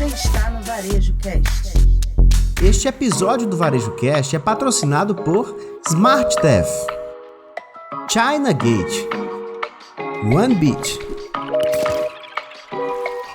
Você está no Varejo Cast. Este episódio do Varejo Cast é patrocinado por SmartDev, China Gate, OneBit.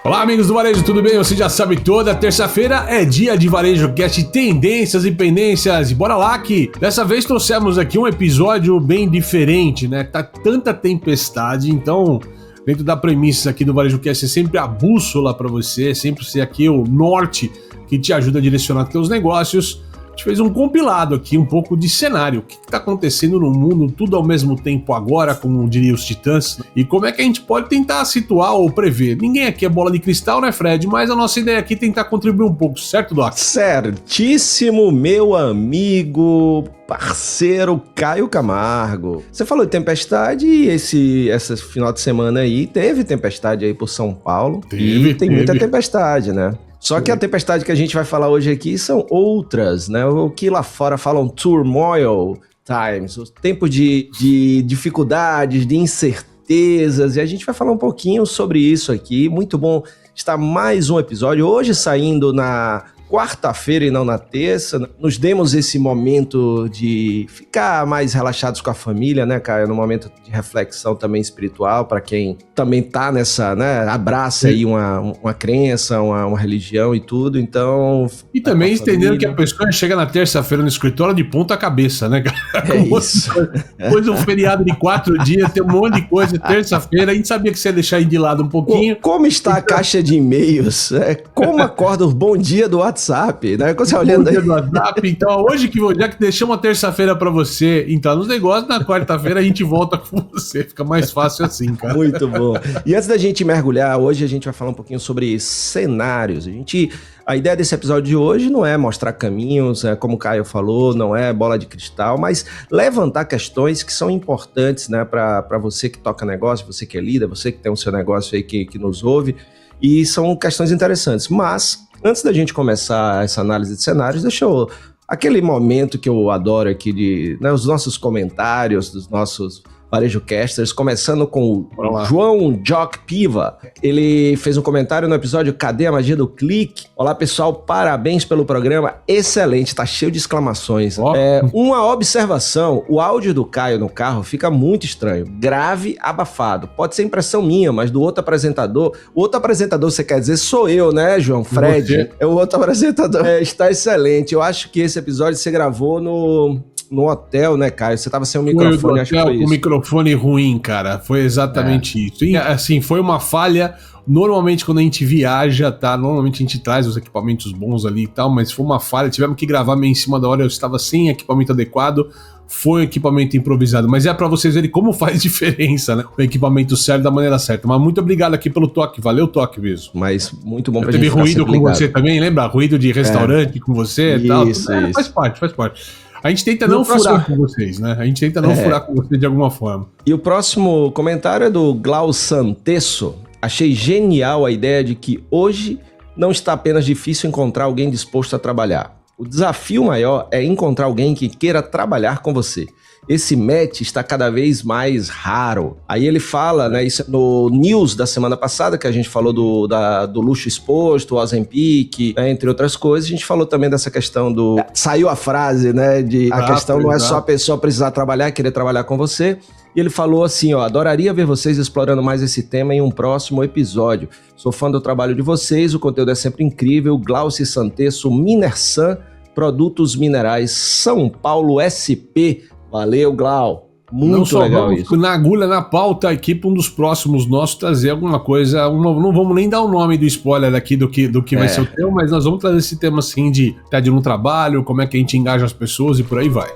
Olá, amigos do Varejo, tudo bem? Você já sabe, toda terça-feira é dia de Varejo Cast, tendências e pendências. E bora lá que dessa vez trouxemos aqui um episódio bem diferente, né? Tá tanta tempestade, então dentro da premissa aqui do Varejo Cast é sempre a bússola para você, sempre ser aqui o norte que te ajuda a direcionar teus negócios. A gente fez um compilado aqui, um pouco de cenário. O que está acontecendo no mundo, tudo ao mesmo tempo agora, como diriam os titãs, e como é que a gente pode tentar situar ou prever. Ninguém aqui é bola de cristal, né, Fred? Mas a nossa ideia aqui é tentar contribuir um pouco, certo, Doc? Certíssimo, meu amigo, parceiro Caio Camargo. Você falou de tempestade e esse final de semana aí teve tempestade aí por São Paulo. Tem muita tempestade, né? Só que a tempestade que a gente vai falar hoje aqui são outras, né? O que lá fora falam turmoil times, os tempos de dificuldades, de incertezas, e a gente vai falar um pouquinho sobre isso aqui. Muito bom estar mais um episódio, hoje saindo na quarta-feira e não na terça. Nos demos esse momento de ficar mais relaxados com a família, né, Caio? No momento de reflexão também espiritual, para quem também tá nessa, né, abraça aí uma crença, uma religião e tudo, então... E também entendendo que a pessoa chega na terça-feira no escritório de ponta cabeça, né, cara? É isso. Depois de um feriado de 4 dias, tem um monte de coisa, terça-feira, a gente sabia que você ia deixar aí de lado um pouquinho. Como está a caixa de e-mails? Como acorda o bom dia do WhatsApp, né? Quando você olhando aí. Do WhatsApp. Então, hoje já que deixamos uma terça-feira pra você entrar nos negócios, na quarta-feira a gente volta com você. Fica mais fácil assim, cara. Muito bom. E antes da gente mergulhar, hoje a gente vai falar um pouquinho sobre cenários. A ideia desse episódio de hoje não é mostrar caminhos, como o Caio falou, não é bola de cristal, mas levantar questões que são importantes, né, para você que toca negócio, você que é líder, você que tem o seu negócio aí que nos ouve, e são questões interessantes. Mas antes da gente começar essa análise de cenários, deixa eu... Aquele momento que eu adoro aqui os nossos comentários, dos nossos Varejo Casters, começando com o João Jock Piva. Ele fez um comentário no episódio Cadê a Magia do Clique? Olá, pessoal, parabéns pelo programa, excelente, tá cheio de exclamações. Uma observação, o áudio do Caio no carro fica muito estranho, grave, abafado. Pode ser impressão minha, mas do outro apresentador, você quer dizer você eu, né, João? Fred, é o outro apresentador. Está excelente, eu acho que esse episódio você gravou no hotel, né, Caio? Você tava sem o microfone, acho que foi isso. Com o microfone ruim, cara. Foi exatamente isso. E, assim, foi uma falha. Normalmente, quando a gente viaja, tá? Normalmente a gente traz os equipamentos bons ali e tal, mas foi uma falha. Tivemos que gravar meio em cima da hora. Eu estava sem equipamento adequado. Foi um equipamento improvisado. Mas é pra vocês verem como faz diferença, né? O equipamento certo da maneira certa. Mas muito obrigado aqui pelo toque. Valeu o toque mesmo. Mas muito bom pra gente ficar sempre ligado. Teve ruído com você também, lembra? Ruído de restaurante com você e tal. Isso. Faz parte. A gente tenta não furar com vocês, né? A gente tenta não furar com vocês de alguma forma. E o próximo comentário é do Glau Santesso. Achei genial a ideia de que hoje não está apenas difícil encontrar alguém disposto a trabalhar. O desafio maior é encontrar alguém que queira trabalhar com você. Esse match está cada vez mais raro. Aí ele fala, né, isso no news da semana passada, que a gente falou do luxo exposto, o Ozempic, né, entre outras coisas. A gente falou também dessa questão saiu a frase, né, a questão não é só a pessoa precisar trabalhar, querer trabalhar com você. E ele falou assim, adoraria ver vocês explorando mais esse tema em um próximo episódio. Sou fã do trabalho de vocês, o conteúdo é sempre incrível. Glauci Santesso, Minersan, Produtos Minerais, São Paulo SP. Valeu, Glau. Muito legal isso. Na agulha, na pauta aqui, para um dos próximos nossos trazer alguma coisa. Não vamos nem dar o nome do spoiler aqui do que vai ser o tema, mas nós vamos trazer esse tema assim de no trabalho, como é que a gente engaja as pessoas e por aí vai.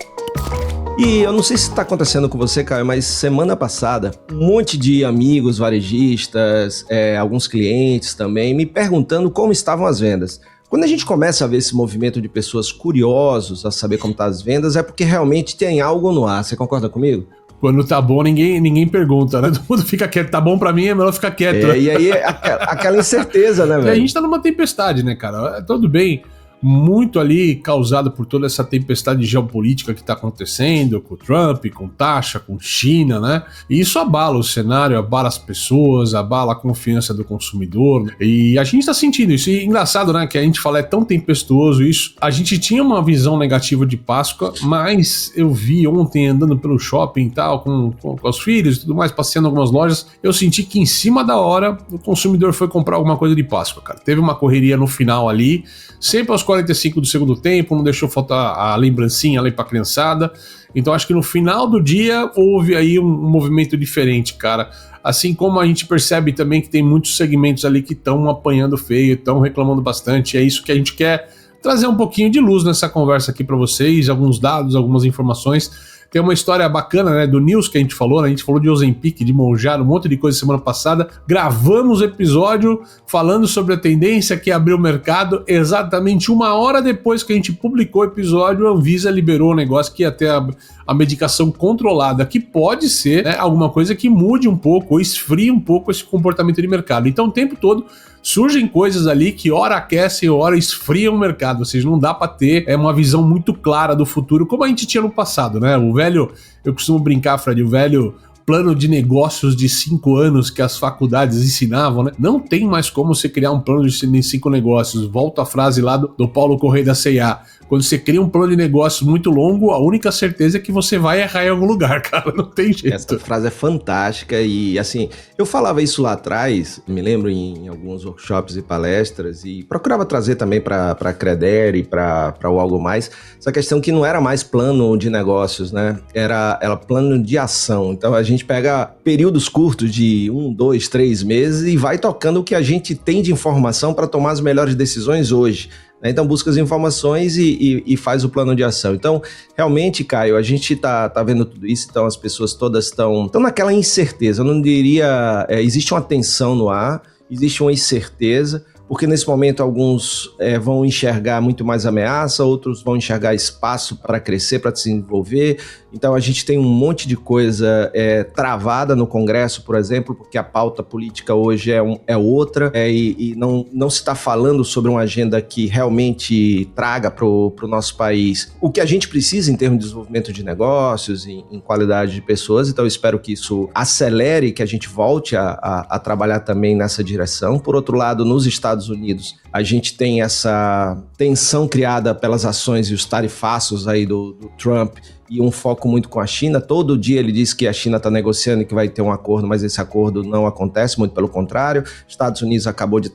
E eu não sei se está acontecendo com você, Caio, mas semana passada, um monte de amigos varejistas, alguns clientes também, me perguntando como estavam as vendas. Quando a gente começa a ver esse movimento de pessoas curiosos a saber como estão as vendas, é porque realmente tem algo no ar. Você concorda comigo? Quando tá bom, ninguém pergunta, né? Todo mundo fica quieto. Tá bom pra mim, é melhor ficar quieto. E aí, aquela incerteza, né, velho? E a gente tá numa tempestade, né, cara? Tudo bem. muito ali causado por toda essa tempestade geopolítica que está acontecendo, com o Trump, com taxa, com China, né? E isso abala o cenário, abala as pessoas, abala a confiança do consumidor, e a gente está sentindo isso. E engraçado, né, que a gente fala, é tão tempestuoso isso. A gente tinha uma visão negativa de Páscoa, mas eu vi ontem andando pelo shopping e tal, com os filhos e tudo mais, passeando em algumas lojas, eu senti que em cima da hora o consumidor foi comprar alguma coisa de Páscoa, cara. Teve uma correria no final ali, sempre aos 45 do segundo tempo, não deixou faltar a lembrancinha ali pra criançada. Então acho que no final do dia houve aí um movimento diferente, cara. Assim como a gente percebe também que tem muitos segmentos ali que estão apanhando feio, estão reclamando bastante. É isso que a gente quer trazer um pouquinho de luz nessa conversa aqui para vocês, alguns dados, algumas informações. Tem uma história bacana, né, do News que a gente falou, né? A gente falou de Ozempic, de Mounjaro, um monte de coisa semana passada. Gravamos o episódio falando sobre a tendência que abriu o mercado. Exatamente uma hora depois que a gente publicou o episódio, a Anvisa liberou o negócio que ia ter a medicação controlada, que pode ser, né, alguma coisa que mude um pouco ou esfrie um pouco esse comportamento de mercado. Então o tempo todo surgem coisas ali que ora aquecem, ora esfriam o mercado, ou seja, não dá para ter uma visão muito clara do futuro, como a gente tinha no passado, né? O velho, eu costumo brincar, Fred, o velho plano de negócios de 5 anos que as faculdades ensinavam, né? Não tem mais como você criar um plano de 5 negócios. Volto à frase lá do Paulo Correia da C&A. Quando você cria um plano de negócios muito longo, a única certeza é que você vai errar em algum lugar, cara. Não tem jeito. Essa frase é fantástica e, assim, eu falava isso lá atrás, me lembro em alguns workshops e palestras, e procurava trazer também para a Creder e para o Algo Mais, essa questão que não era mais plano de negócios, né? Era plano de ação. Então, a gente pega períodos curtos de 1, 2, 3 meses e vai tocando o que a gente tem de informação para tomar as melhores decisões hoje. Então busca as informações e faz o plano de ação. Então, realmente, Caio, a gente tá vendo tudo isso, então as pessoas todas estão naquela incerteza. Eu não diria... existe uma tensão no ar, existe uma incerteza, porque nesse momento alguns vão enxergar muito mais ameaça, outros vão enxergar espaço para crescer, para se desenvolver. Então a gente tem um monte de coisa travada no Congresso, por exemplo, porque a pauta política hoje é outra, e não se está falando sobre uma agenda que realmente traga para o nosso país o que a gente precisa em termos de desenvolvimento de negócios, em qualidade de pessoas. Então eu espero que isso acelere, que a gente volte a trabalhar também nessa direção. Por outro lado, nos Estados Unidos, a gente tem essa tensão criada pelas ações e os tarifaços aí do Trump, e um foco muito com a China. Todo dia ele diz que a China está negociando e que vai ter um acordo, mas esse acordo não acontece, muito pelo contrário. Estados Unidos acabou de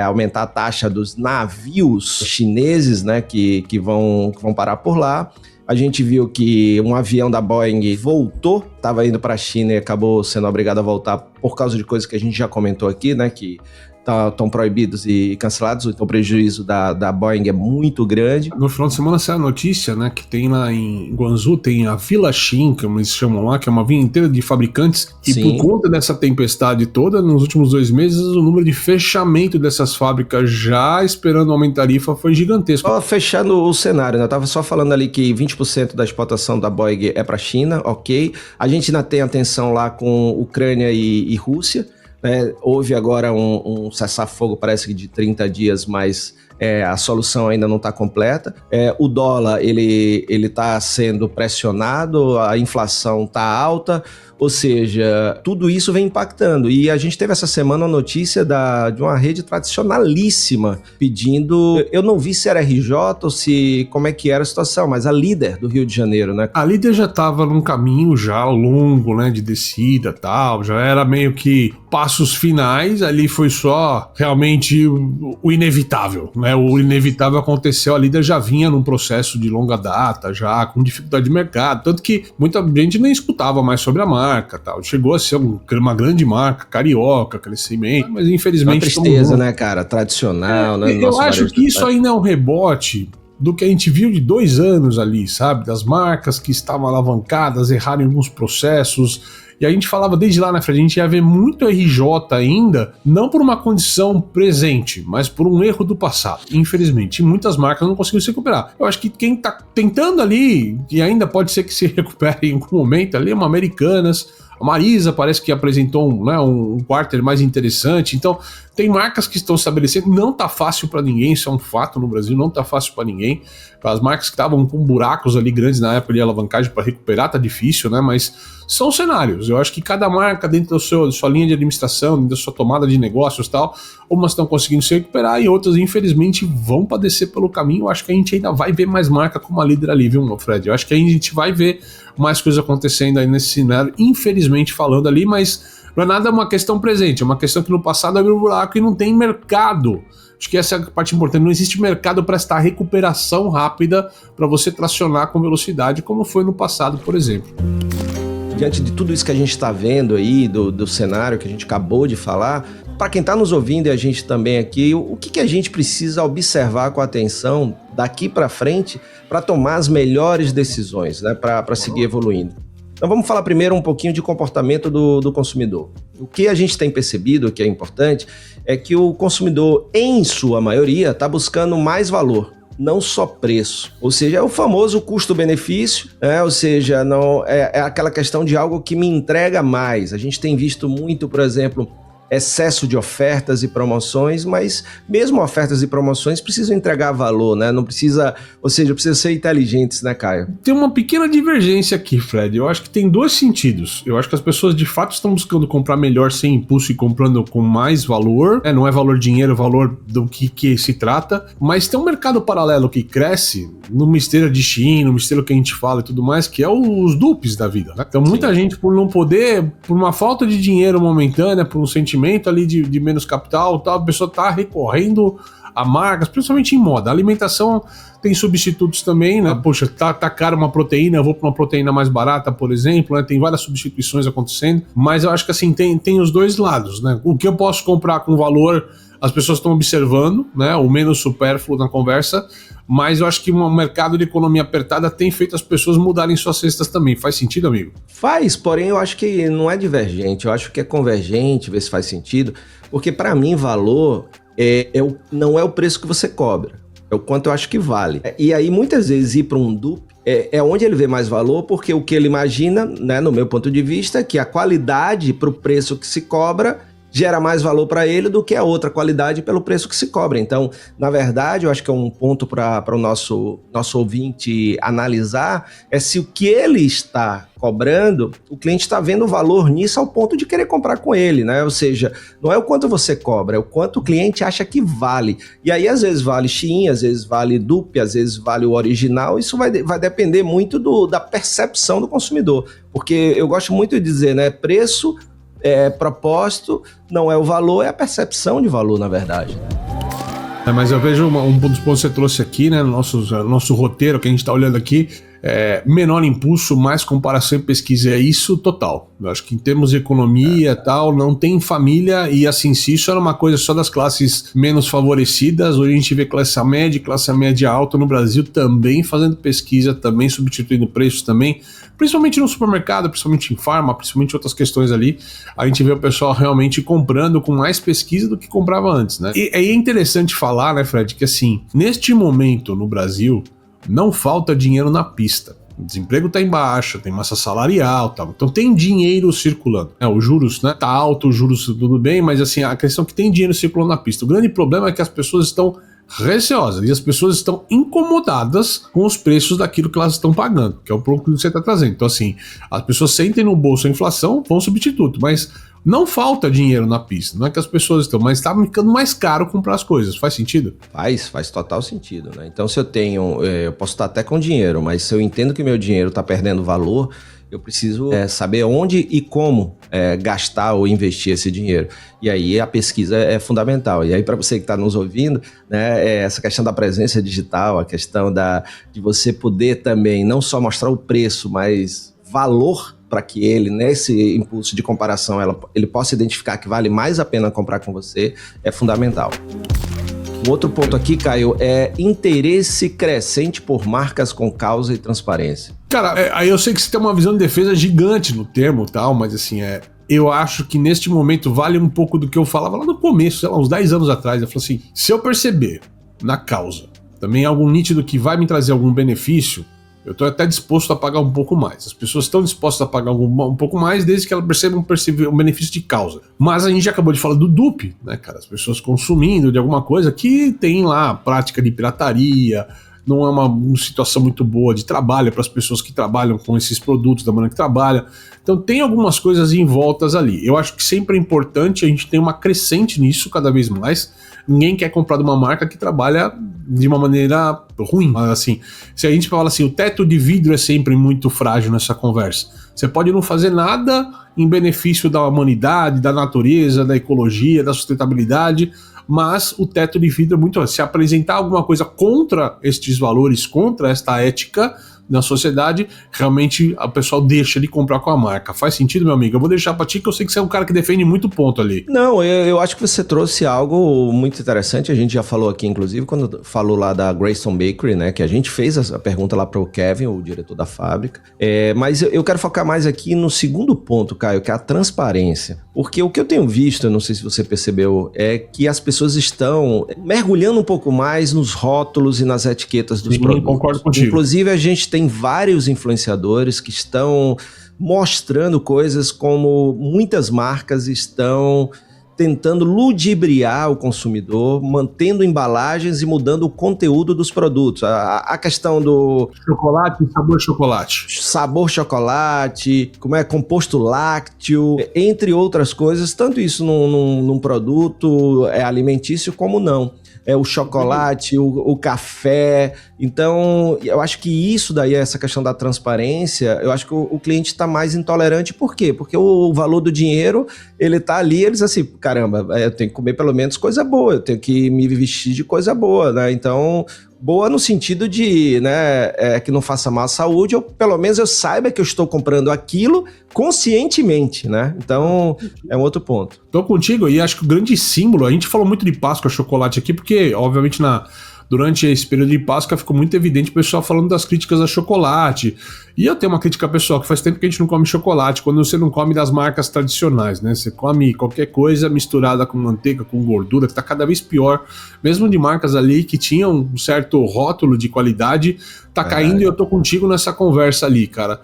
aumentar a taxa dos navios chineses, né, que vão parar por lá. A gente viu que um avião da Boeing voltou, estava indo para a China e acabou sendo obrigado a voltar por causa de coisas que a gente já comentou aqui, né, que estão proibidos e cancelados, então o prejuízo da Boeing é muito grande. No final de semana saiu a notícia, né, que tem lá em Guangzhou, tem a Vila Xin, como eles chamam lá, que é uma vila inteira de fabricantes, e por conta dessa tempestade toda, nos últimos 2 meses, o número de fechamento dessas fábricas, já esperando aumentar a tarifa, foi gigantesco. Só fechando o cenário, né, eu tava só falando ali que 20% da exportação da Boeing é para a China, ok. A gente ainda tem atenção lá com Ucrânia e Rússia. Houve agora um cessar-fogo, parece que de 30 dias, mas a solução ainda não está completa. O dólar ele está sendo pressionado, a inflação está alta, ou seja, tudo isso vem impactando. E a gente teve essa semana a notícia de uma rede tradicionalíssima pedindo, eu não vi se era RJ ou como é que era a situação, mas a Líder do Rio de Janeiro, né? A Líder já estava num caminho já longo, né, de descida e tal, já era meio que passos finais, ali foi só realmente o inevitável, né? O inevitável aconteceu, a Líder já vinha num processo de longa data, já com dificuldade de mercado, tanto que muita gente nem escutava mais sobre a marca, tal. Chegou a ser uma grande marca, carioca, crescimento, mas infelizmente... Uma tristeza, né, cara? Tradicional, né? Eu acho que isso ainda é um rebote do que a gente viu de 2 anos ali, sabe? Das marcas que estavam alavancadas, erraram em alguns processos. E a gente falava desde lá, né, Fred? A gente ia ver muito RJ ainda, não por uma condição presente, mas por um erro do passado. Infelizmente, muitas marcas não conseguiram se recuperar. Eu acho que quem tá tentando ali, e ainda pode ser que se recupere em algum momento ali, é uma Americanas, A Marisa parece que apresentou um quarter mais interessante. Então, tem marcas que estão estabelecendo. Não tá fácil para ninguém, isso é um fato no Brasil, não tá fácil para ninguém. As marcas que estavam com buracos ali grandes na época de alavancagem para recuperar tá difícil, né? Mas são cenários. Eu acho que cada marca dentro da sua linha de administração, dentro da sua tomada de negócios e tal, umas estão conseguindo se recuperar e outras, infelizmente, vão padecer pelo caminho. Eu acho que a gente ainda vai ver mais marca como a líder ali, viu, Fred? Eu acho que a gente vai ver mais coisas acontecendo aí nesse cenário, infelizmente falando ali, mas não é nada uma questão presente, é uma questão que no passado abriu um buraco e não tem mercado. Acho que essa é a parte importante, não existe mercado para esta recuperação rápida para você tracionar com velocidade, como foi no passado, por exemplo. Diante de tudo isso que a gente está vendo aí, do cenário que a gente acabou de falar, para quem está nos ouvindo e a gente também aqui, o que a gente precisa observar com atenção daqui para frente para tomar as melhores decisões, né, para seguir evoluindo? Então vamos falar primeiro um pouquinho de comportamento do consumidor. O que a gente tem percebido, que é importante, é que o consumidor, em sua maioria, está buscando mais valor, não só preço. Ou seja, é o famoso custo-benefício, né? Ou seja, não, é aquela questão de algo que me entrega mais. A gente tem visto muito, por exemplo, excesso de ofertas e promoções, mas mesmo ofertas e promoções precisam entregar valor, né? Não precisa, ou seja, precisa ser inteligentes, né, Caio? Tem uma pequena divergência aqui, Fred. Eu acho que tem dois sentidos. Eu acho que as pessoas de fato estão buscando comprar melhor sem impulso e comprando com mais valor. Não é valor dinheiro, é valor do que se trata. Mas tem um mercado paralelo que cresce numa esteira de Shein, numa esteira que a gente fala e tudo mais, que é os dupes da vida, né? Então muita gente, por não poder, por uma falta de dinheiro momentânea, por um sentimento ali de menos capital, tal, a pessoa está recorrendo a marcas, principalmente em moda. A alimentação tem substitutos também, né? Poxa, tá caro uma proteína, eu vou para uma proteína mais barata, por exemplo, né? Tem várias substituições acontecendo, mas eu acho que assim, tem os dois lados, né? O que eu posso comprar com valor, as pessoas estão observando, né? O menos supérfluo na conversa, mas eu acho que um mercado de economia apertada tem feito as pessoas mudarem suas cestas também. Faz sentido, amigo? Faz, porém eu acho que não é divergente, eu acho que é convergente, ver se faz sentido, porque para mim valor não é o preço que você cobra, é o quanto eu acho que vale. E aí muitas vezes ir para um dupe é onde ele vê mais valor, porque o que ele imagina, né, no meu ponto de vista, é que a qualidade para o preço que se cobra gera mais valor para ele do que a outra qualidade pelo preço que se cobra. Então, na verdade, eu acho que é um ponto para o nosso ouvinte analisar, é se o que ele está cobrando, o cliente está vendo valor nisso ao ponto de querer comprar com ele, né? Ou seja, não é o quanto você cobra, é o quanto o cliente acha que vale. E aí, às vezes, vale Shein, às vezes vale dupe, às vezes vale o original. Isso vai depender muito da percepção do consumidor. Porque eu gosto muito de dizer, né? Preço, propósito, não é o valor, é a percepção de valor, na verdade. Mas eu vejo um dos pontos que você trouxe aqui, né, no nosso roteiro que a gente está olhando aqui, menor impulso, mais comparação e pesquisa, é isso total. Eu acho que em termos de economia e tal, não tem família, e assim, se isso era uma coisa só das classes menos favorecidas, hoje a gente vê classe média alta no Brasil também fazendo pesquisa, também substituindo preços também, principalmente no supermercado, principalmente em farma, principalmente em outras questões ali, a gente vê o pessoal realmente comprando com mais pesquisa do que comprava antes, né? E é interessante falar, né, Fred, que assim, neste momento no Brasil, não falta dinheiro na pista. O desemprego tá em baixa, tem massa salarial, tal. Então tem dinheiro circulando. Os juros, né, tá alto, os juros tudo bem, mas assim, a questão é que tem dinheiro circulando na pista. O grande problema é que as pessoas estão receosas e as pessoas estão incomodadas com os preços daquilo que elas estão pagando, que é o pouco que você está trazendo. Então assim, as pessoas sentem no bolso a inflação, vão substituto, mas não falta dinheiro na pista, não é que as pessoas estão, mas está ficando mais caro comprar as coisas. Faz sentido? Faz total sentido, né? Então se eu posso estar até com dinheiro, mas se eu entendo que o meu dinheiro está perdendo valor, eu preciso saber onde e como gastar ou investir esse dinheiro. E aí a pesquisa é fundamental. E aí para você que está nos ouvindo, né, essa questão da presença digital, a questão de você poder também não só mostrar o preço, mas valor para que ele, nesse impulso de comparação, ele possa identificar que vale mais a pena comprar com você, é fundamental. Um outro ponto aqui, Caio, é interesse crescente por marcas com causa e transparência. Cara, aí eu sei que você tem uma visão de defesa gigante no termo e tal, mas assim, eu acho que neste momento vale um pouco do que eu falava lá no começo, sei lá, uns 10 anos atrás. Eu falei assim, se eu perceber na causa também algo nítido que vai me trazer algum benefício, Eu estou até disposto a pagar um pouco mais. As pessoas estão dispostas a pagar um pouco mais desde que elas percebam um benefício de causa. Mas a gente já acabou de falar do dupe, né, cara? As pessoas consumindo de alguma coisa que tem lá prática de pirataria, não é uma situação muito boa de trabalho para as pessoas que trabalham com esses produtos da maneira que trabalham. Então tem algumas coisas em voltas ali. Eu acho que sempre é importante a gente ter uma crescente nisso cada vez mais. Ninguém quer comprar de uma marca que trabalha de uma maneira ruim. Mas assim, se a gente fala assim, o teto de vidro é sempre muito frágil nessa conversa. Você pode não fazer nada em benefício da humanidade, da natureza, da ecologia, da sustentabilidade, mas o teto de vidro é muito... Se apresentar alguma coisa contra estes valores, contra esta ética na sociedade, realmente o pessoal deixa de comprar com a marca. Faz sentido, meu amigo? Eu vou deixar pra ti, que eu sei que você é um cara que defende muito ponto ali. Não, eu acho que você trouxe algo muito interessante. A gente já falou aqui, inclusive, quando falou lá da Greystone Bakery, né, que a gente fez a pergunta lá pro Kevin, o diretor da fábrica. Mas eu quero focar mais aqui no segundo ponto, Caio, que é a transparência. Porque o que eu tenho visto, eu não sei se você percebeu, é que as pessoas estão mergulhando um pouco mais nos rótulos e nas etiquetas dos produtos. Concordo contigo. Inclusive, a gente tem vários influenciadores que estão mostrando coisas como muitas marcas estão tentando ludibriar o consumidor, mantendo embalagens e mudando o conteúdo dos produtos. A questão do... Chocolate, sabor chocolate. Sabor chocolate, como é composto lácteo, entre outras coisas, tanto isso num produto alimentício como não. O chocolate, o café. Então, eu acho que isso daí, essa questão da transparência, eu acho que o cliente está mais intolerante. Por quê? Porque o valor do dinheiro, ele tá ali, eles assim, caramba, eu tenho que comer pelo menos coisa boa, eu tenho que me vestir de coisa boa, né? Então, boa no sentido de, né, que não faça mal à saúde, ou pelo menos eu saiba que eu estou comprando aquilo conscientemente, né? Então, é um outro ponto. Tô contigo, e acho que o grande símbolo, a gente falou muito de Páscoa chocolate aqui, porque, obviamente, durante esse período de Páscoa ficou muito evidente o pessoal falando das críticas a chocolate. E eu tenho uma crítica pessoal, que faz tempo que a gente não come chocolate, quando você não come das marcas tradicionais, né? Você come qualquer coisa misturada com manteiga, com gordura, que tá cada vez pior. Mesmo de marcas ali que tinham um certo rótulo de qualidade, tá caindo, e eu tô contigo nessa conversa ali, cara.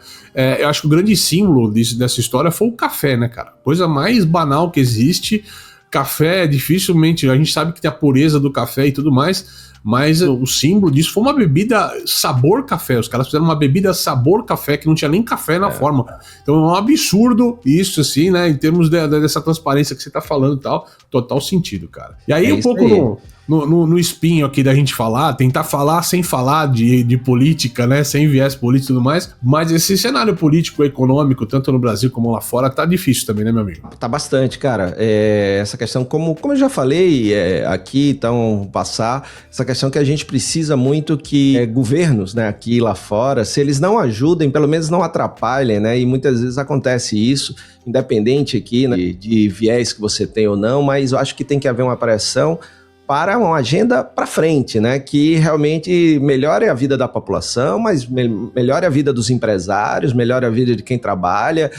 Eu acho que o grande símbolo dessa história foi o café, né, cara? Coisa mais banal que existe. Café, dificilmente, a gente sabe que tem a pureza do café e tudo mais, mas o símbolo disso foi uma bebida sabor café. Os caras fizeram uma bebida sabor café que não tinha nem café na forma. Então é um absurdo isso, assim, né? Em termos dessa transparência que você tá falando e tal, total sentido, cara. E aí, um pouco no espinho aqui da gente tentar falar sem falar de política, né? Sem viés político e tudo mais, mas esse cenário político e econômico, tanto no Brasil como lá fora, tá difícil também, né, meu amigo? Tá bastante, cara. Essa questão, como eu já falei aqui, então, passar, essa questão que a gente precisa muito que governos, né, aqui e lá fora, se eles não ajudem, pelo menos não atrapalhem, né? E muitas vezes acontece isso, independente aqui, né, de viés que você tem ou não, mas eu acho que tem que haver uma pressão para uma agenda para frente, né? Que realmente melhore a vida da população, mas melhore a vida dos empresários, melhore a vida de quem trabalha,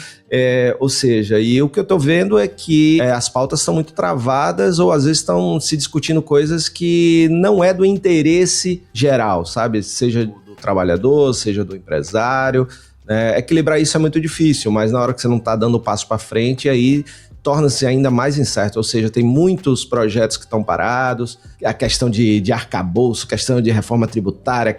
ou seja, e o que eu estou vendo é que as pautas estão muito travadas, ou às vezes estão se discutindo coisas que não é do interesse geral, sabe? Seja do trabalhador, seja do empresário, equilibrar isso é muito difícil, mas na hora que você não está dando o passo para frente, aí torna-se ainda mais incerto, ou seja, tem muitos projetos que estão parados, a questão de arcabouço, questão de reforma tributária,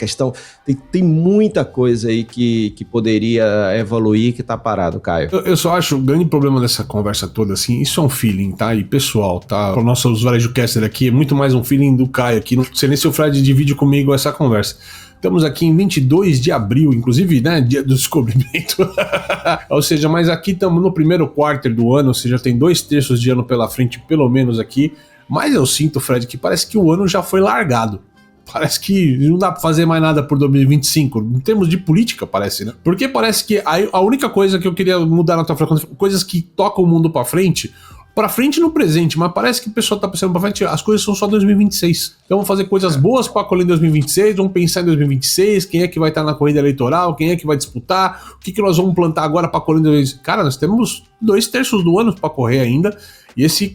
tem muita coisa aí que poderia evoluir que está parado, Caio. Eu só acho o grande problema dessa conversa toda, assim, isso é um feeling, tá? E pessoal, tá? Para o nosso usuário caster aqui, é muito mais um feeling do Caio aqui, não sei nem se o Fred divide comigo essa conversa. Estamos aqui em 22 de abril, inclusive, né, dia do descobrimento. Ou seja, mas aqui estamos no primeiro quarter do ano, ou seja, tem 2/3 de ano pela frente, pelo menos aqui. Mas eu sinto, Fred, que parece que o ano já foi largado. Parece que não dá pra fazer mais nada por 2025, em termos de política, parece, né? Porque parece que a única coisa que eu queria mudar na tua frente, coisas que tocam o mundo pra frente no presente, mas parece que o pessoal tá pensando pra frente, as coisas são só 2026. Então vamos fazer coisas boas pra colher em 2026, vamos pensar em 2026, quem é que vai estar na corrida eleitoral, quem é que vai disputar, o que nós vamos plantar agora pra colher em 2026. Cara, nós temos 2/3 do ano pra correr ainda, e esse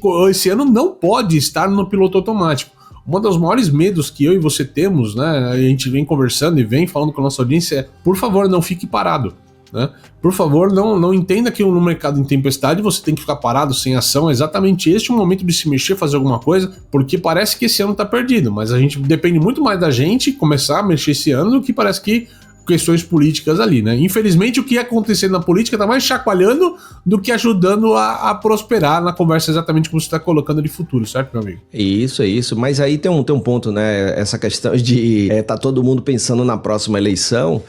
ano não pode estar no piloto automático. Um dos maiores medos que eu e você temos, né, a gente vem conversando e vem falando com a nossa audiência é, por favor, não fique parado. Né? Por favor, não entenda que no mercado em tempestade você tem que ficar parado sem ação. É exatamente este o momento de se mexer, fazer alguma coisa, porque parece que esse ano tá perdido, mas a gente depende muito mais da gente começar a mexer esse ano do que parece que questões políticas ali, né? Infelizmente, o que ia acontecendo na política tá mais chacoalhando do que ajudando a prosperar na conversa, exatamente como você tá colocando de futuro, certo, meu amigo? Isso. Mas aí tem um ponto, né? Essa questão de tá todo mundo pensando na próxima eleição,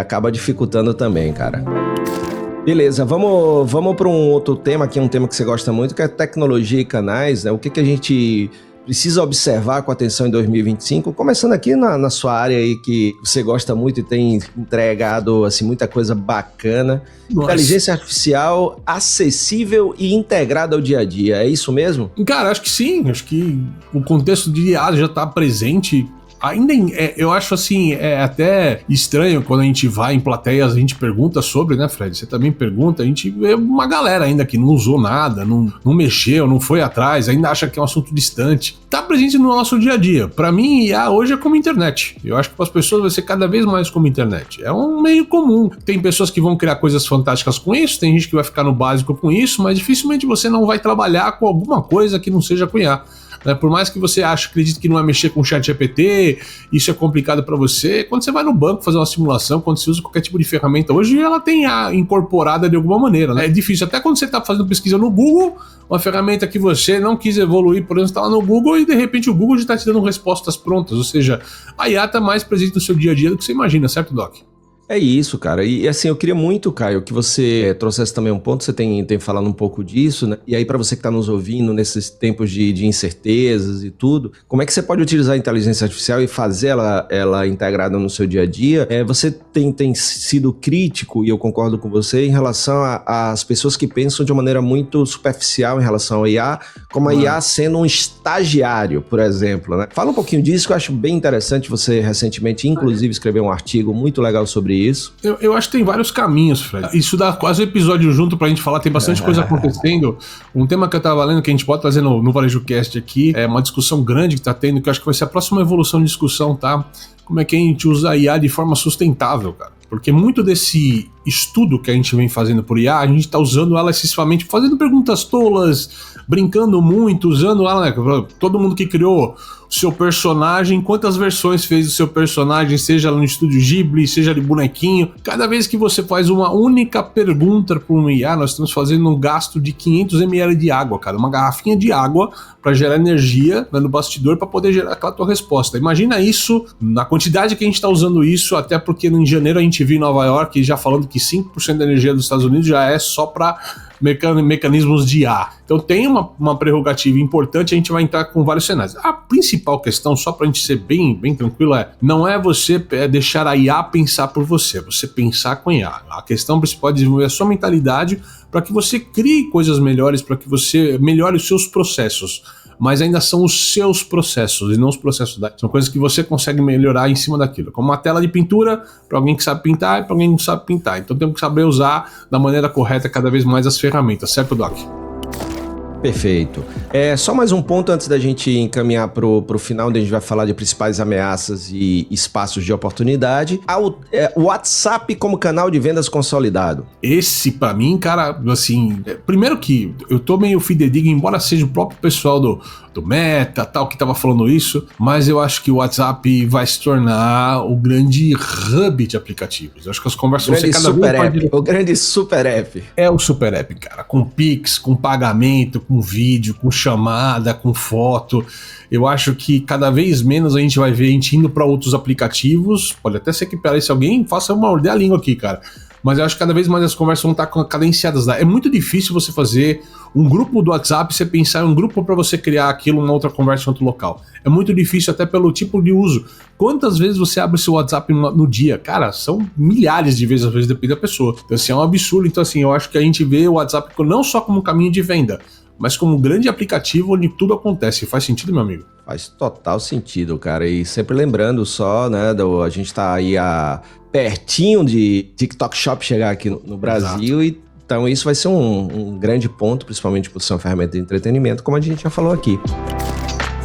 acaba dificultando também, cara. Beleza, vamos para um outro tema, que é um tema que você gosta muito, que é tecnologia e canais, né? O que a gente precisa observar com atenção em 2025, começando aqui na sua área aí que você gosta muito e tem entregado assim, muita coisa bacana. Nossa. Inteligência artificial acessível e integrada ao dia a dia, é isso mesmo? Cara, acho que sim, acho que o contexto de IA já está presente. Ainda eu acho assim, até estranho quando a gente vai em plateias, a gente pergunta sobre, né, Fred? Você também pergunta, a gente vê uma galera ainda que não usou nada, não mexeu, não foi atrás, ainda acha que é um assunto distante. Tá presente no nosso dia a dia. Pra mim, IA hoje é como internet. Eu acho que para as pessoas vai ser cada vez mais como internet. É um meio comum. Tem pessoas que vão criar coisas fantásticas com isso, tem gente que vai ficar no básico com isso, mas dificilmente você não vai trabalhar com alguma coisa que não seja com IA. Por mais que você acredite que não é mexer com o ChatGPT, isso é complicado para você, quando você vai no banco fazer uma simulação, quando você usa qualquer tipo de ferramenta hoje, ela tem a incorporada de alguma maneira, né? É difícil, até quando você está fazendo pesquisa no Google, uma ferramenta que você não quis evoluir, por exemplo, está lá no Google e de repente o Google já está te dando respostas prontas, ou seja, a IA está mais presente no seu dia a dia do que você imagina, certo, Doc? É isso, cara. E assim, eu queria muito, Caio, que você trouxesse também um ponto, você tem falado um pouco disso, né? E aí para você que está nos ouvindo nesses tempos de incertezas e tudo, como é que você pode utilizar a inteligência artificial e fazer ela integrada no seu dia a dia? Você tem sido crítico, e eu concordo com você, em relação às pessoas que pensam de uma maneira muito superficial em relação ao IA, como a IA sendo um estagiário, por exemplo, né? Fala um pouquinho disso, que eu acho bem interessante. Você recentemente, inclusive, escreveu um artigo muito legal sobre isso. Eu acho que tem vários caminhos, Fred. Isso dá quase um episódio junto pra gente falar, tem bastante coisa acontecendo. Um tema que eu tava lendo, que a gente pode trazer no Varejo Cast aqui, é uma discussão grande que tá tendo, que eu acho que vai ser a próxima evolução de discussão, tá? Como é que a gente usa a IA de forma sustentável, cara? Porque muito desse estudo que a gente vem fazendo por IA, a gente tá usando ela excessivamente, fazendo perguntas tolas, brincando muito, usando ela, né? Todo mundo que criou o seu personagem, quantas versões fez do seu personagem, seja no estúdio Ghibli, seja de bonequinho. Cada vez que você faz uma única pergunta para um IA, nós estamos fazendo um gasto de 500 ml de água, cara. Uma garrafinha de água para gerar energia, né, no bastidor para poder gerar aquela tua resposta. Imagina isso, na quantidade que a gente está usando isso, até porque em janeiro a gente viu em Nova York já falando que 5% da energia dos Estados Unidos já é só para mecanismos de IA. Então tem uma prerrogativa importante, a gente vai entrar com vários cenários. A principal questão, só pra gente ser bem tranquilo, não é você deixar a IA pensar por você, você pensar com a IA. A questão principal é desenvolver a sua mentalidade para que você crie coisas melhores, para que você melhore os seus processos. Mas ainda são os seus processos e não os processos da... São coisas que você consegue melhorar em cima daquilo. Como uma tela de pintura, para alguém que sabe pintar e para alguém que não sabe pintar. Então temos que saber usar da maneira correta cada vez mais as ferramentas, certo, Doc? Perfeito. Só mais um ponto antes da gente encaminhar pro final, onde a gente vai falar de principais ameaças e espaços de oportunidade. O WhatsApp como canal de vendas consolidado. Esse, pra mim, cara, assim... Primeiro que eu tô meio fidedigno, embora seja o próprio pessoal do Meta, tal, que tava falando isso, mas eu acho que o WhatsApp vai se tornar o grande hub de aplicativos. Eu acho que as conversas vão ser cada vez mais... O grande super app. É o super app, cara. Com Pix, com pagamento, com vídeo, com chamada, com foto. Eu acho que cada vez menos a gente vai ver a gente indo para outros aplicativos. Pode até ser que pareça alguém faça uma morder a língua aqui, cara. Mas eu acho que cada vez mais as conversas vão estar cadenciadas lá. É muito difícil você fazer um grupo do WhatsApp, você pensar em um grupo para você criar aquilo, uma outra conversa em outro local. É muito difícil até pelo tipo de uso. Quantas vezes você abre seu WhatsApp no dia? Cara, são milhares de vezes, às vezes depende da pessoa. Então assim, é um absurdo. Então assim, eu acho que a gente vê o WhatsApp não só como um caminho de venda, mas como um grande aplicativo onde tudo acontece. Faz sentido, meu amigo? Faz total sentido, cara. E sempre lembrando só, né, a gente tá aí pertinho de TikTok Shop chegar aqui no Brasil. E então isso vai ser um grande ponto, principalmente por ser uma ferramenta de entretenimento, como a gente já falou aqui.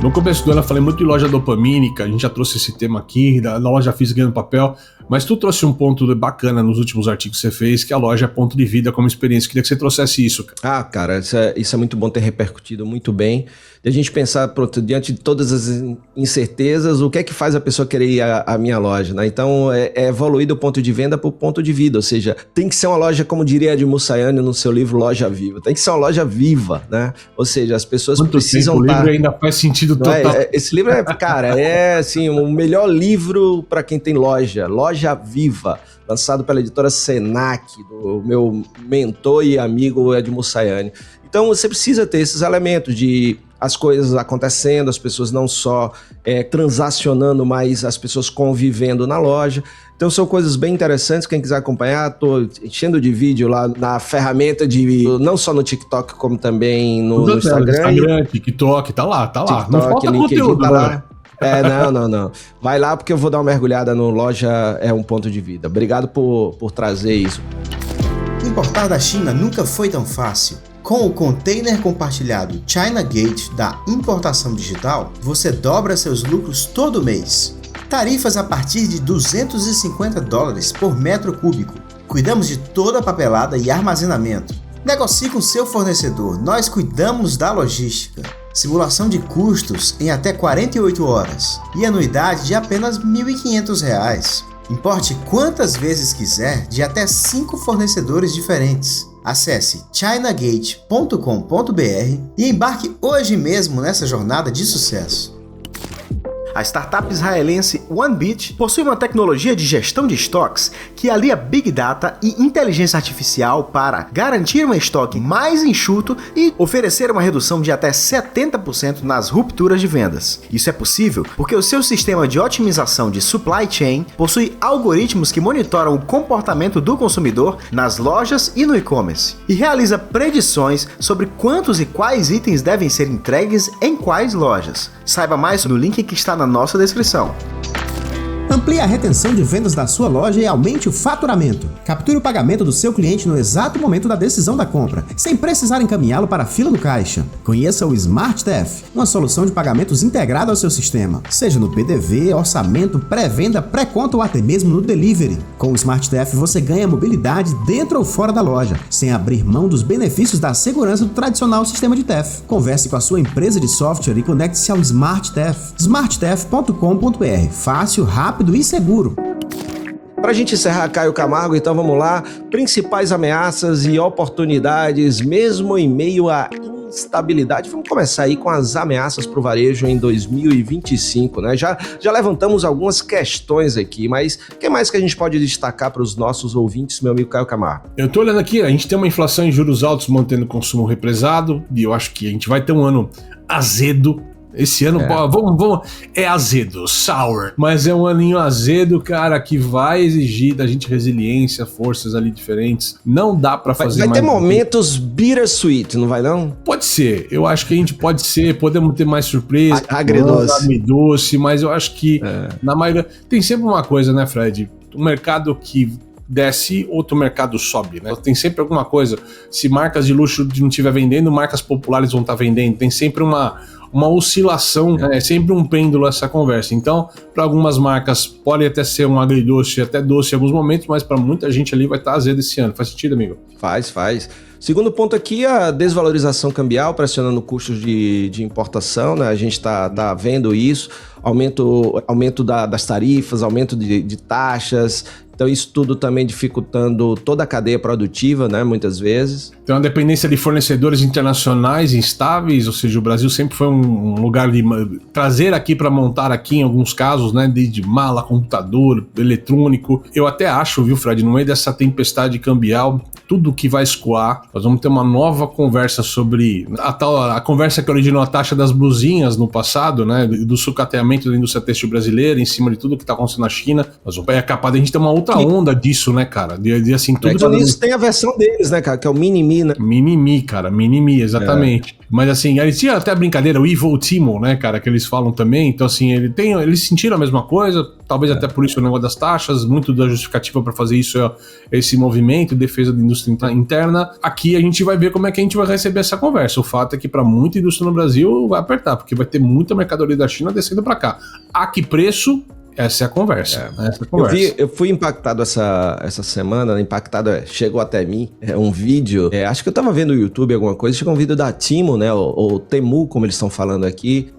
No começo do ano eu falei muito de loja dopamínica, a gente já trouxe esse tema aqui, da loja física no papel, mas tu trouxe um ponto bacana nos últimos artigos que você fez, que a loja é ponto de vida como experiência. Queria que você trouxesse isso, cara. Ah, cara, isso é muito bom ter repercutido muito bem. De a gente pensar, pronto, diante de todas as incertezas, o que é que faz a pessoa querer ir à minha loja, né? Então, é evoluir do ponto de venda para o ponto de vida, ou seja, tem que ser uma loja, como diria Edmur Sayane no seu livro Loja Viva, tem que ser uma loja viva, né? Ou seja, as pessoas precisam estar... O livro ainda faz sentido total. Esse livro cara, assim, o melhor livro para quem tem Loja Viva, lançado pela editora Senac, do meu mentor e amigo Edmur Sayane. Então, você precisa ter esses elementos de as coisas acontecendo, as pessoas não só transacionando, mas as pessoas convivendo na loja. Então são coisas bem interessantes, quem quiser acompanhar, tô enchendo de vídeo lá na ferramenta não só no TikTok, como também no Instagram. TikTok, tá lá. TikTok, não falta LinkedIn, conteúdo, tá lá. Não. Vai lá porque eu vou dar uma mergulhada no Loja é um ponto de vida. Obrigado por trazer isso. Importar da China nunca foi tão fácil. Com o container compartilhado China Gate da importação digital, você dobra seus lucros todo mês. Tarifas a partir de $250 por metro cúbico. Cuidamos de toda a papelada e armazenamento. Negocie com seu fornecedor, nós cuidamos da logística. Simulação de custos em até 48 horas e anuidade de apenas R$ 1.500. Importe quantas vezes quiser de até 5 fornecedores diferentes. Acesse chinagate.com.br e embarque hoje mesmo nessa jornada de sucesso. A startup israelense OneBit possui uma tecnologia de gestão de estoques que alia Big Data e inteligência artificial para garantir um estoque mais enxuto e oferecer uma redução de até 70% nas rupturas de vendas. Isso é possível porque o seu sistema de otimização de supply chain possui algoritmos que monitoram o comportamento do consumidor nas lojas e no e-commerce e realiza predições sobre quantos e quais itens devem ser entregues em quais lojas. Saiba mais no link que está na nossa descrição. Amplie a retenção de vendas da sua loja e aumente o faturamento. Capture o pagamento do seu cliente no exato momento da decisão da compra, sem precisar encaminhá-lo para a fila do caixa. Conheça o SmartTef, uma solução de pagamentos integrada ao seu sistema, seja no PDV, orçamento, pré-venda, pré-conta ou até mesmo no delivery. Com o SmartTef você ganha mobilidade dentro ou fora da loja, sem abrir mão dos benefícios da segurança do tradicional sistema de TEF. Converse com a sua empresa de software e conecte-se ao SmartTef. smarttef.com.br. Fácil, rápido e seguro. Para a gente encerrar, Caio Camargo, então vamos lá. Principais ameaças e oportunidades, mesmo em meio à instabilidade. Vamos começar aí com as ameaças para o varejo em 2025, né? Já levantamos algumas questões aqui, mas o que mais que a gente pode destacar para os nossos ouvintes, meu amigo Caio Camargo? Eu tô olhando aqui, a gente tem uma inflação em juros altos mantendo o consumo represado, e eu acho que a gente vai ter um ano azedo. Esse ano, é azedo, sour, mas é um aninho azedo, cara, que vai exigir da gente resiliência, forças ali diferentes. Não dá pra fazer mais. Vai ter momentos bittersweet, não vai não? Pode ser, eu acho que a gente podemos ter mais surpresa. Agridoce, mas eu acho que na maioria tem sempre uma coisa, né, Fred? O mercado que desce, outro mercado sobe, né? Tem sempre alguma coisa. Se marcas de luxo não estiver vendendo, marcas populares vão estar vendendo. Tem sempre uma oscilação, é sempre um pêndulo essa conversa. Então, para algumas marcas pode até ser um agridoce, até doce em alguns momentos, mas para muita gente ali vai estar azedo esse ano. Faz sentido, amigo? Faz. Segundo ponto aqui, a desvalorização cambial pressionando custos de importação, né? A gente tá vendo isso, aumento das tarifas, aumento de taxas. Então isso tudo também dificultando toda a cadeia produtiva, né, muitas vezes. Tem uma dependência de fornecedores internacionais instáveis, ou seja, o Brasil sempre foi um lugar de trazer aqui para montar aqui em alguns casos, né, desde mala, computador, eletrônico. Eu até acho, viu, Fred, no meio dessa tempestade cambial, tudo que vai escoar, nós vamos ter uma nova conversa sobre a conversa que originou a taxa das blusinhas no passado, né, do sucateamento da indústria têxtil brasileira em cima de tudo que está acontecendo na China. Nós vamos capaz de a gente ter uma outra onda disso, né, cara? De assim, tudo. Então, isso tem a versão deles, né, cara? Que é o Mini-Me, né? Mini-Me, cara. Mini-Me, exatamente. Mas assim, eles tinham até a brincadeira, o Evil Timo, né, cara? Que eles falam também. Então, assim, eles sentiram a mesma coisa. talvez até por isso o negócio das taxas, muito da justificativa para fazer isso é esse movimento, defesa da indústria interna. Aqui a gente vai ver como é que a gente vai receber essa conversa. O fato é que para muita indústria no Brasil vai apertar, porque vai ter muita mercadoria da China descendo para cá. A que preço? Essa é a conversa. Eu fui impactado essa semana, chegou até mim, um vídeo, acho que eu tava vendo no YouTube alguma coisa, chegou um vídeo da Temu, né, ou Temu, como eles estão falando aqui,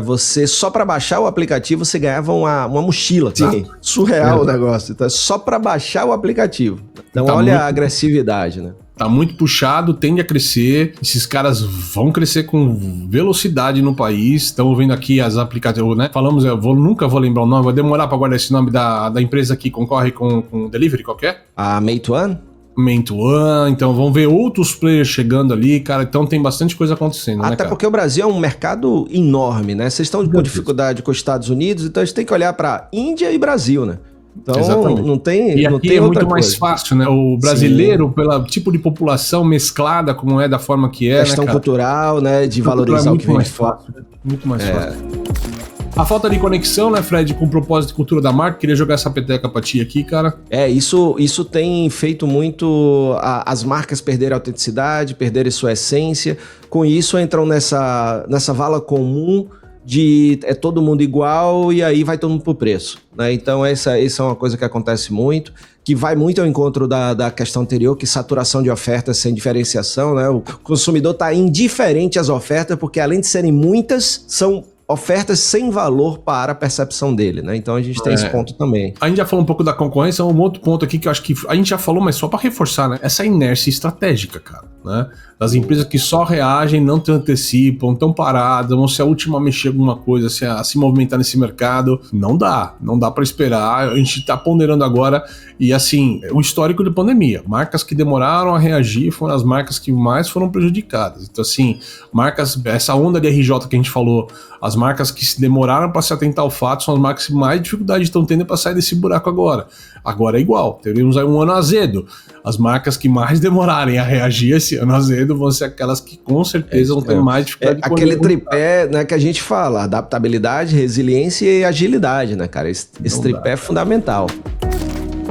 você, só pra baixar o aplicativo, você ganhava uma mochila. Sim, surreal o negócio, então é só pra baixar o aplicativo. Então tá olha a agressividade, né? Tá muito puxado, tende a crescer. Esses caras vão crescer com velocidade no país. Estamos vendo aqui as aplicativos, né? Falamos, nunca vou lembrar o nome, vai demorar para guardar esse nome da empresa que concorre com delivery qualquer. A Meituan? Meituan, então vão ver outros players chegando ali, cara. Então tem bastante coisa acontecendo, até porque o Brasil é um mercado enorme, né? Vocês estão com dificuldade com os Estados Unidos, então a gente tem que olhar para Índia e Brasil, né? Então, exatamente. Não tem. E não aqui tem é outra muito mais fácil, né? O brasileiro, pelo tipo de população mesclada, como é, da forma que é. Questão, né, cultural, né? De valorizar o que vem de fora. Muito mais fácil. A falta de conexão, né, Fred, com o propósito de cultura da marca. Queria jogar essa peteca pra ti aqui, cara. Isso tem feito muito as marcas perderem a autenticidade, perderem sua essência. Com isso, entram nessa vala comum de todo mundo igual e aí vai todo mundo pro preço, né? Então essa é uma coisa que acontece muito, que vai muito ao encontro da questão anterior, que saturação de ofertas sem diferenciação, né? O consumidor tá indiferente às ofertas, porque além de serem muitas, são ofertas sem valor para a percepção dele, né? Então a gente tem esse ponto também. A gente já falou um pouco da concorrência, um outro ponto aqui que eu acho que a gente já falou, mas só para reforçar, né? Essa inércia estratégica, cara, né? Das empresas que só reagem, não te antecipam, estão paradas, vão ser a última a mexer alguma coisa, a se movimentar nesse mercado. Não dá para esperar. A gente tá ponderando agora e assim, o histórico de pandemia. Marcas que demoraram a reagir foram as marcas que mais foram prejudicadas. Então assim, essa onda de RJ que a gente falou, as marcas que se demoraram para se atentar ao fato são as marcas que mais dificuldade estão tendo para sair desse buraco agora. Agora é igual, teremos aí um ano azedo. As marcas que mais demorarem a reagir esse ano azedo vão ser aquelas que com certeza vão ter mais dificuldade. Aquele tripé, né, que a gente fala, adaptabilidade, resiliência e agilidade, né, cara? Esse tripé é fundamental.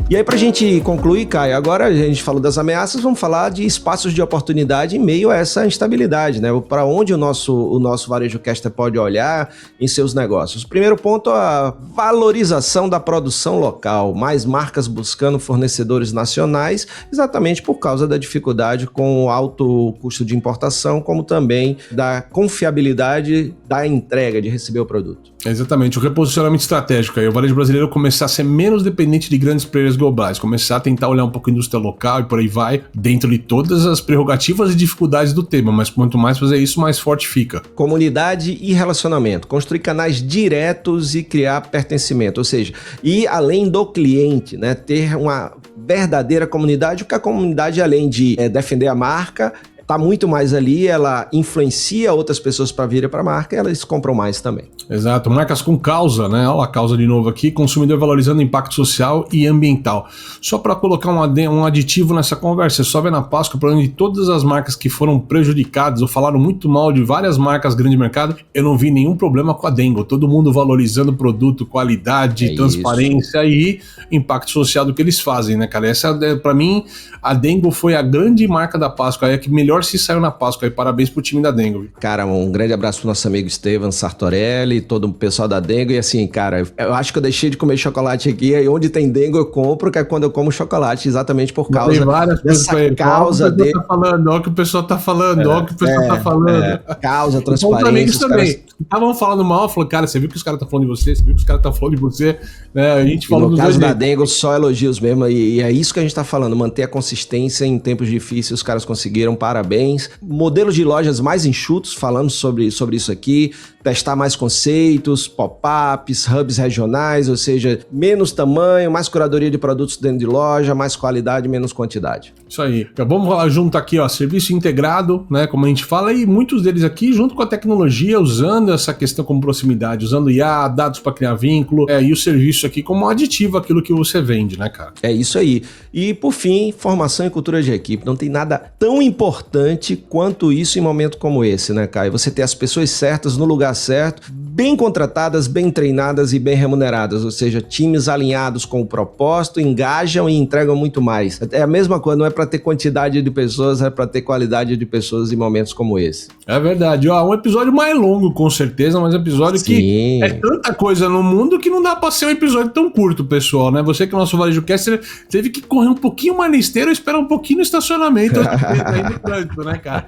E aí, pra gente concluir, Caio, agora a gente falou das ameaças, vamos falar de espaços de oportunidade em meio a essa instabilidade, né? Para onde o nosso Varejo Caster pode olhar em seus negócios. Primeiro ponto, a valorização da produção local, mais marcas buscando fornecedores nacionais, exatamente por causa da dificuldade com o alto custo de importação, como também da confiabilidade da entrega, de receber o produto. Exatamente, o reposicionamento estratégico aí, o varejo brasileiro começar a ser menos dependente de grandes players globais, começar a tentar olhar um pouco a indústria local e por aí vai, dentro de todas as prerrogativas e dificuldades do tema, mas quanto mais fazer isso, mais forte fica. Comunidade e relacionamento, construir canais diretos e criar pertencimento, ou seja, ir além do cliente, né, ter uma verdadeira comunidade, porque a comunidade, além de defender a marca, tá muito mais ali, ela influencia outras pessoas para virem para a marca e elas compram mais também. Exato, marcas com causa, né? Olha a causa de novo aqui, consumidor valorizando impacto social e ambiental. Só para colocar um aditivo nessa conversa, só ver na Páscoa, para onde todas as marcas que foram prejudicadas ou falaram muito mal de várias marcas grande mercado, eu não vi nenhum problema com a Dengo, todo mundo valorizando o produto, qualidade, transparência e impacto social do que eles fazem, né, cara? Essa, para mim, a Dengo foi a grande marca da Páscoa, é que melhor se saiu na Páscoa, e parabéns pro time da Dengo. Cara, um grande abraço pro nosso amigo Estevam Sartorelli, todo o pessoal da Dengo, e assim, cara, eu acho que eu deixei de comer chocolate aqui, e onde tem Dengo eu compro, que é quando eu como chocolate, exatamente por causa dessa causa dele. Olha o que o pessoal tá falando, olha o que o pessoal tá falando. Causa, transparência. Também. Estavam falando mal, falou, cara, você viu que os caras tá falando de você, você viu que os caras tá falando de você, né? A gente falou no caso da Dengo, só elogios mesmo, e é isso que a gente tá falando, manter a consistência em tempos difíceis, os caras conseguiram, parabéns. Modelos de lojas mais enxutos, falando sobre isso aqui, testar mais conceitos, pop-ups, hubs regionais, ou seja, menos tamanho, mais curadoria de produtos dentro de loja, mais qualidade, menos quantidade. Isso aí. Então, vamos falar junto aqui, ó, serviço integrado, né, como a gente fala, e muitos deles aqui junto com a tecnologia, usando essa questão como proximidade, usando IA, dados para criar vínculo, e o serviço aqui como aditivo àquilo que você vende, né, cara? É isso aí. E, por fim, formação e cultura de equipe. Não tem nada tão importante quanto isso em momento como esse, né, Caio? Você ter as pessoas certas no lugar certo, bem contratadas, bem treinadas e bem remuneradas, ou seja, times alinhados com o propósito, engajam e entregam muito mais. É a mesma coisa, não é para ter quantidade de pessoas, é para ter qualidade de pessoas em momentos como esse. É verdade, um episódio mais longo com certeza, mas um episódio que é tanta coisa no mundo que não dá pra ser um episódio tão curto, pessoal, né? Você que é o nosso Varejo Caster teve que correr um pouquinho mais na esteira, esperar um pouquinho no estacionamento aí no trânsito, né, cara?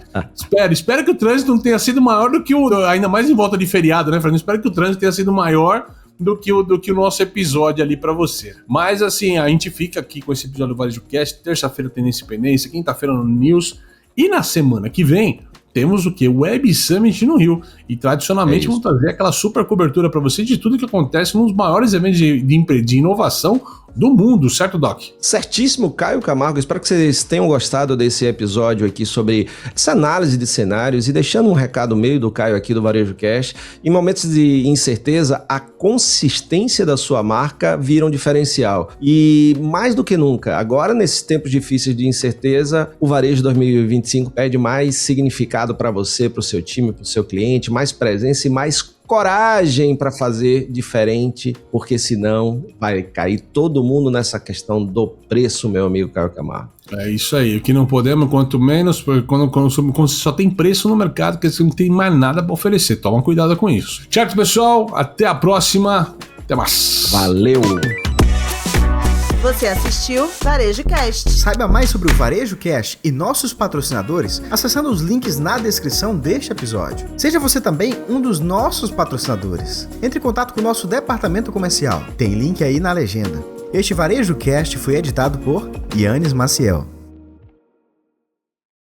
Espero que o trânsito não tenha sido maior do que ainda mais em volta de feriado, né, Fernando? Espero que o trânsito tenha sido maior do que o nosso episódio ali pra você. Mas assim, a gente fica aqui com esse episódio do Varejo Cast, terça-feira Tendência e Pendência, quinta-feira no News, e na semana que vem temos o que? Web Summit no Rio. E tradicionalmente vamos trazer aquela super cobertura para você de tudo que acontece nos maiores eventos de inovação do mundo, certo, Doc? Certíssimo, Caio Camargo. Espero que vocês tenham gostado desse episódio aqui sobre essa análise de cenários e deixando um recado meio do Caio aqui do Varejo Cash. Em momentos de incerteza, a consistência da sua marca vira um diferencial. E mais do que nunca, agora nesses tempos difíceis de incerteza, o Varejo 2025 pede mais significado para você, para o seu time, para o seu cliente, mais presença e mais coragem para fazer diferente, porque senão vai cair todo mundo nessa questão do preço, meu amigo Caio Camargo. É isso aí, o que não podemos, quanto menos, quando só tem preço no mercado, que você não tem mais nada para oferecer. Toma cuidado com isso. Certo, pessoal? Até a próxima. Até mais. Valeu! Você assistiu Varejo Cast. Saiba mais sobre o Varejo Cast e nossos patrocinadores acessando os links na descrição deste episódio. Seja você também um dos nossos patrocinadores. Entre em contato com o nosso departamento comercial. Tem link aí na legenda. Este Varejo Cast foi editado por Yannis Maciel.